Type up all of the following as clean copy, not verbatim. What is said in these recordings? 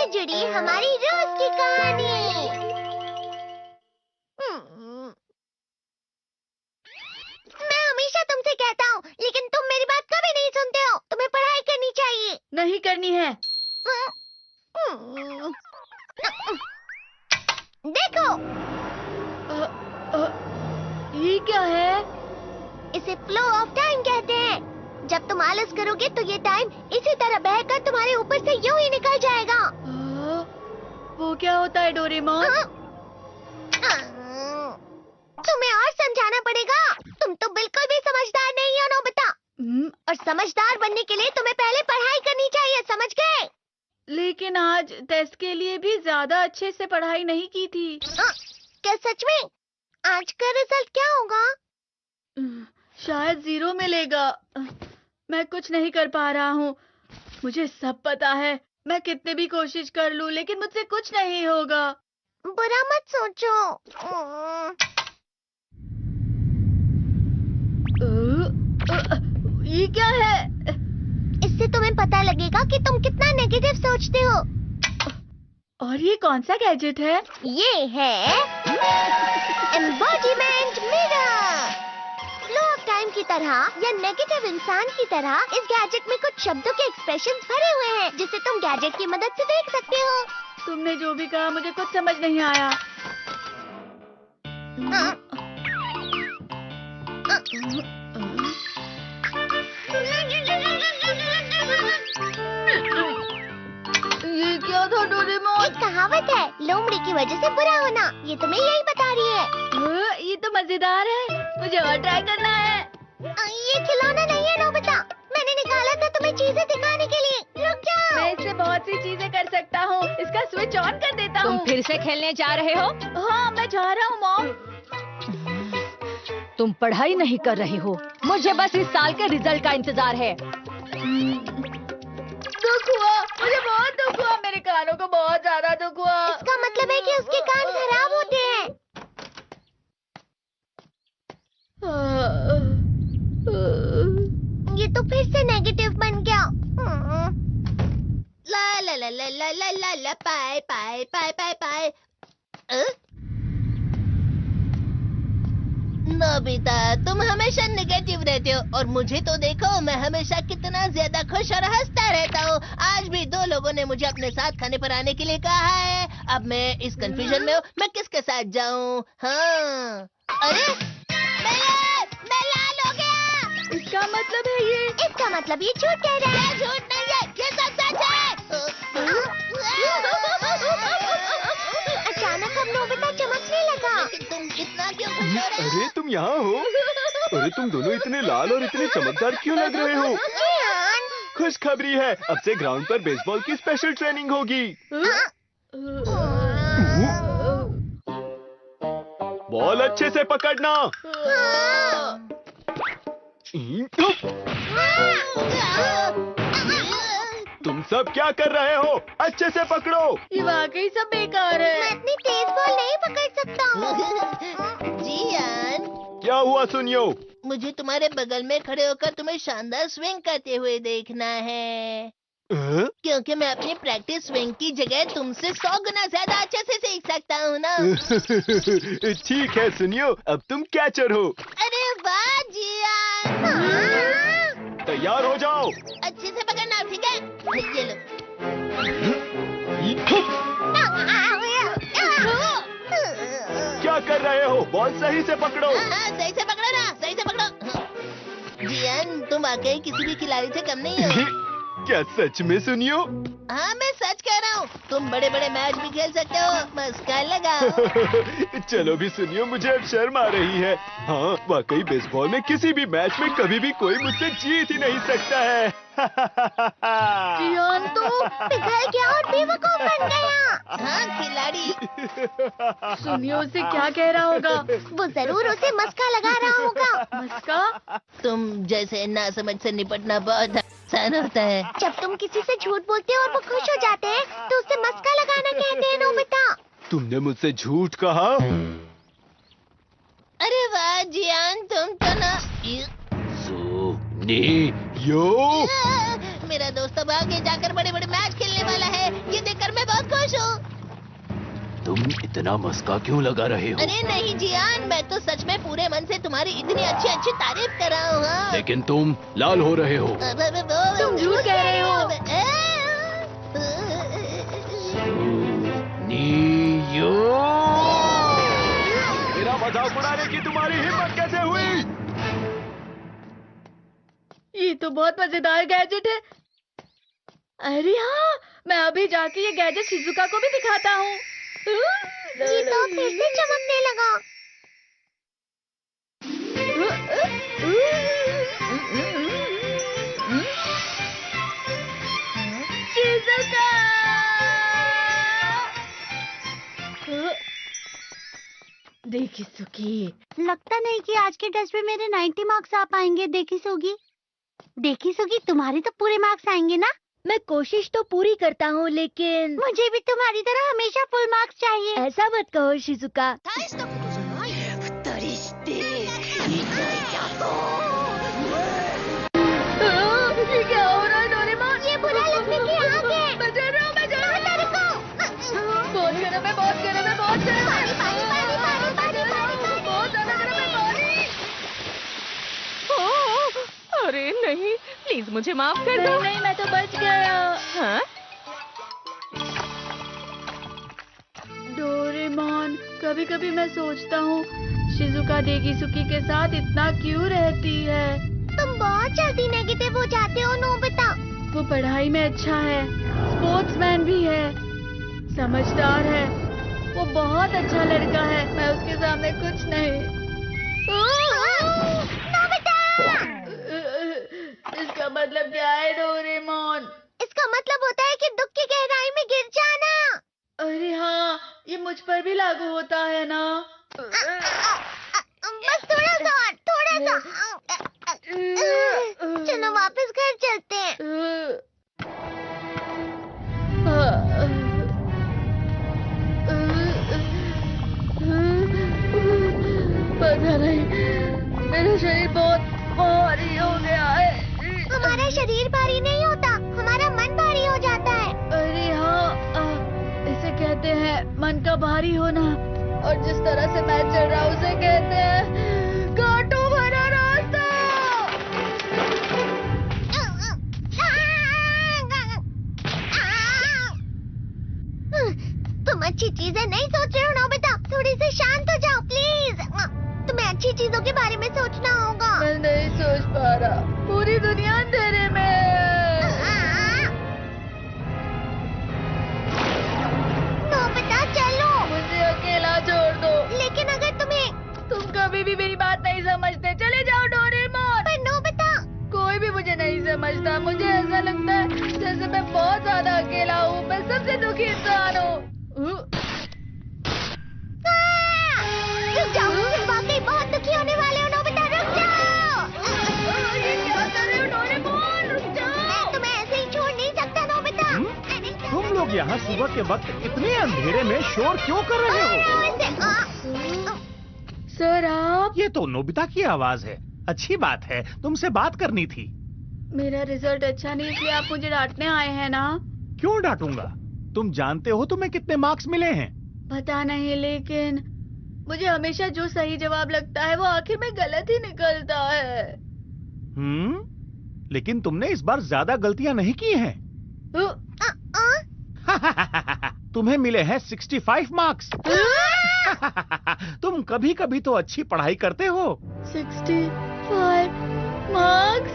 जुड़ी हमारी रोज की कहानी। मैं हमेशा तुमसे कहता हूँ, लेकिन तुम मेरी बात कभी नहीं सुनते हो। तुम्हें पढ़ाई करनी चाहिए। नहीं करनी है। देखो, ये क्या है? इसे फ्लो ऑफ टाइम कहते हैं। जब तुम आलस करोगे तो ये टाइम इसी तरह बहकर तुम्हारे ऊपर से यूं ही निकल जाएगा। वो क्या होता है डोरेमोन? तुम्हें और समझाना पड़ेगा। तुम तो बिल्कुल भी समझदार नहीं हो नोबिता। और समझदार बनने के लिए तुम्हें पहले पढ़ाई करनी चाहिए, समझ गए? लेकिन आज टेस्ट के लिए भी ज्यादा अच्छे से पढ़ाई नहीं की थी। क्या सच में? आज का रिजल्ट क्या होगा? शायद 0 मिलेगा। मैं कुछ नहीं कर पा रहा हूँ। मुझे सब पता है। मैं कितने भी कोशिश कर लूँ, लेकिन मुझसे कुछ नहीं होगा। बुरा मत सोचो। ये क्या है? इससे तुम्हें पता लगेगा कि तुम कितना नेगेटिव सोचते हो। और ये कौन सा गैजेट है? ये है embodiment mirror. Flow of time की तरह या नेगेटिव इंसान की तरह इस गैजेट में कुछ शब्दों के एक्सप्रेशंस भरे हुए हैं, जिसे तुम गैजेट की मदद से देख सकते हो। तुमने जो भी कहा मुझे कुछ समझ नहीं आया। ये क्या था डोरेमोन? एक कहावत है, लोमड़ी की वजह से बुरा होना। ये तुम्हें यही बता रही है। ये तो मजेदार है। मुझे और ट्राई करना है। ये खिलौना नहीं है नोबिता। मैंने निकाला था तुम्हें चीजें दिखाने के लिए। रुक जाओ। मैं इससे बहुत सी चीजें कर सकता हूँ। इसका स्विच ऑन कर देता हूँ। तुम फिर से खेलने जा रहे हो? हाँ, मैं जा रहा हूँ मॉम। तुम पढ़ाई नहीं कर रही हो। मुझे बस इस साल के रिजल्ट का इंतजार है। दुख हुआ, मुझे बहुत दुख हुआ। मेरे कानों को बहुत ज्यादा दुख हुआ। इसका मतलब है कि उसके कान खराब होते हैं। ये तो फिर से नेगेटिव बन गया। ला ला ला ला ला ला ला ला पाए पाए पाए पाए पाए। नोबिता, तुम हमेशा नेगेटिव रहते हो और मुझे तो देखो, मैं हमेशा कितना ज्यादा खुश और हंसता रहता हूँ। आज भी 2 लोगों ने मुझे अपने साथ खाने पर आने के लिए कहा है। अब मैं इस कंफ्यूजन में हूँ, मैं किसके साथ जाऊँ? हाँ, अरे मैं लाल हो गया। इसका मतलब है ये? इसका मतलब ये झूठ कह रहा है। झूठ नहीं है, ये सब सच है। अचानक अब नोबिता चमकने लगा। तुम इतना क्यों खुश हो रहे हो? अरे तुम यहाँ हो? अरे तुम दोनों इतने लाल और इतने चमकदार क्यों लग रहे हो? खुशखबरी है, अब से ग्राउंड पर बेसबॉल की स्पेशल ट्रेनिंग होगी। बॉल अच्छे से पकड़ना। तुम सब क्या कर रहे हो? अच्छे से पकड़ो। ये वाकई सब बेकार मैं है। इतनी तेज बॉल नहीं पकड़ सकता हूँ। जियान, क्या हुआ सुनियो? मुझे तुम्हारे बगल में खड़े होकर तुम्हें शानदार स्विंग करते हुए देखना है। क्योंकि मैं अपनी प्रैक्टिस स्विंग की जगह तुमसे 100 गुना ज्यादा अच्छे से सीख सकता हूँ ना। ठीक है सुनियो, अब तुम कैचर हो। अरे वाह जियान। तैयार हो जाओ। अच्छे से पकड़ना, ठीक है? ये लो। क्या कर रहे हो? बॉल सही से पकड़ो। सही से पकड़ो ना, सही से पकड़ो। जियान, तुम वाकई किसी भी खिलाड़ी से कम नहीं हो। क्या सच में सुनियो? हाँ, मैं सच कह रहा हूँ। तुम बड़े बड़े मैच भी खेल सकते हो। मस्का लगाओ। चलो भी सुनियो, मुझे अब शर्म आ रही है। हाँ, वाकई बेसबॉल में किसी भी मैच में कभी भी कोई मुझसे जीत ही नहीं सकता है। जियान तो पिघल गया और बेवकूफ बन गया। हाँ, खिलाड़ी। सुनियो उसे क्या कह रहा होगा? वो जरूर उसे मस्का लगा रहा होगा। मस्का? तुम जैसे नासमझ से निपटना बहुत आसान होता है। जब तुम किसी से झूठ बोलते हो और वो खुश हो जाते हैं, तो उसे मस्का लगाना कहते हैं नोबिता। तुमने मुझसे झूठ कहा? अरे वाह जियान, तुम तो ना। यो मेरा दोस्त अब आगे जाकर बड़े बड़े मैच खेलने वाला है। ये देखकर मैं बहुत तुम इतना मस्का क्यों लगा रहे हो? अरे नहीं जियान, मैं तो सच में पूरे मन से तुम्हारी इतनी अच्छी अच्छी तारीफ कर रहा हूँ। हाँ। लेकिन तुम लाल हो रहे हो। तुम झूठ कह रहे हो। नीयो, मेरा मजाक उड़ाने की तुम्हारी हिम्मत कैसे हुई? ये तो बहुत मजेदार गैजेट है। अरे हाँ, मैं अभी जाके ये गैजेट शिजुका को भी दिखाता हूँ। ये तो फिर से चमकने लगा। शिजुका! देखिसुकी, लगता नहीं कि आज के टेस्ट में मेरे 90 मार्क्स आ पाएंगे। देखिसुगी, तुम्हारे तो पूरे मार्क्स आएंगे ना? मैं कोशिश तो पूरी करता हूँ, लेकिन मुझे भी तुम्हारी तरह हमेशा फुल मार्क्स चाहिए। ऐसा मत कहो शिजुका। ये क्या हो रहा है डोरेमोन? ये बुरा लगने की आग है। मैं डर रहा हूँ, मैं डर रहा हूँ। बहुत गर्म है, बहुत गर्म है, बहुत गर्म है। बहुत ज्यादा गर्म है पानी। अरे नहीं, प्लीज मुझे माफ कर दो। नहीं, मैं तो बच गया। हाँ? डोरेमोन, कभी कभी मैं सोचता हूँ शिजुका देगिसुकी के साथ इतना क्यों रहती है। तुम बहुत जल्दी नेगेटिव हो जाते हो नोबिता। वो पढ़ाई में अच्छा है, स्पोर्ट्समैन भी है, समझदार है। वो बहुत अच्छा लड़का है। मैं उसके सामने कुछ नहीं। नोबिता! इसका मतलब क्या है डोरेमोन? इसका मतलब होता है कि दुख की गहराई में गिर जाना। अरे हाँ, ये मुझ पर भी लागू होता है ना। बस थोड़ा सा और, थोड़ा सा। चलो वापस घर चलते हैं। पता नहीं, मेरा शरीर बहुत भारी हो गया है। हमारा शरीर भारी नहीं होता, हमारा मन भारी हो जाता है। अरे हाँ, इसे कहते हैं मन का भारी होना। और जिस तरह से मैं चल रहा हूँ उसे कहते हैं कांटों भरा रास्ता। तुम अच्छी चीजें नहीं सोच रहे हो नोबिता। थोड़ी सी शांत हो जाओ प्लीज। तुम्हें अच्छी चीजों के बारे में सोचना होगा। मैं नहीं सोच पा रहा, पूरी दुनिया अंधेरे में है। नोबिता चलो। मुझे अकेला छोड़ दो। लेकिन अगर तुम कभी भी मेरी बात नहीं समझते। चले जाओ डोरेमोन। पर नोबिता। कोई भी मुझे नहीं समझता। मुझे ऐसा लगता है जैसे मैं बहुत ज्यादा अकेला हूँ। मैं सबसे दुखी इंसान हूँ। रुक जाओ, तुम वाकई बहुत दुखी होने वाले हो नोबिता। रुक जाओ। ये क्या कर रहे हो डोरेमोन? रुक जाओ। मैं तुम्हें ऐसे ही छोड़ नहीं सकता नोबिता। तुम लोग यहाँ सुबह के वक्त इतने अंधेरे में शोर क्यों कर रहे हो? सर आप? ये तो नोबिता की आवाज है। अच्छी बात है, तुमसे बात करनी थी। मेरा रिजल्ट अच्छा नहीं, इसलिए आप मुझे डांटने आए हैं ना? क्यों डांटूंगा? तुम जानते हो तुम्हें कितने मार्क्स मिले हैं? पता नहीं, लेकिन मुझे हमेशा जो सही जवाब लगता है वो आखिर में गलत ही निकलता है। लेकिन तुमने इस बार ज्यादा गलतियां नहीं की हैं। तुम्हें मिले हैं 65 मार्क्स। तुम कभी कभी तो अच्छी पढ़ाई करते हो। 65 मार्क्स?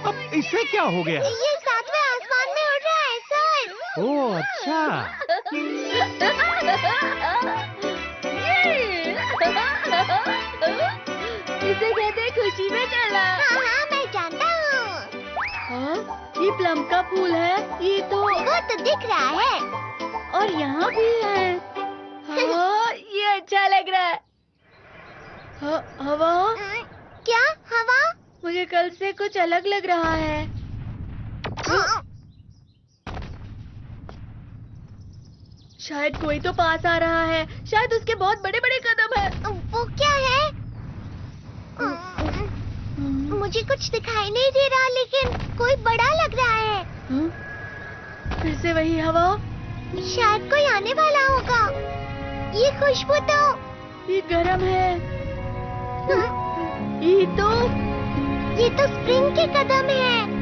अब इससे क्या हो गया? ये सातवें आसमान में उड़ रहा है सर। ओह अच्छा। इसे कहते हैं खुशी में चला। हाँ, मैं जानता हूँ। हाँ, ये प्लम का फूल है। ये तो वो तो दिख रहा है। और यहाँ भी है। हाँ, ये अच्छा लग रहा है। हवा? क्या हवा? मुझे कल से कुछ अलग लग रहा है। शायद कोई तो पास आ रहा है। शायद उसके बहुत बड़े बड़े कदम है। वो क्या है? मुझे कुछ दिखाई नहीं दे रहा, लेकिन कोई बड़ा लग रहा है। फिर से वही हवा। शायद कोई आने वाला होगा। ये खुशबू तो ये गर्म है। हाँ? ये तो ये तो स्प्रिंग के कदम है।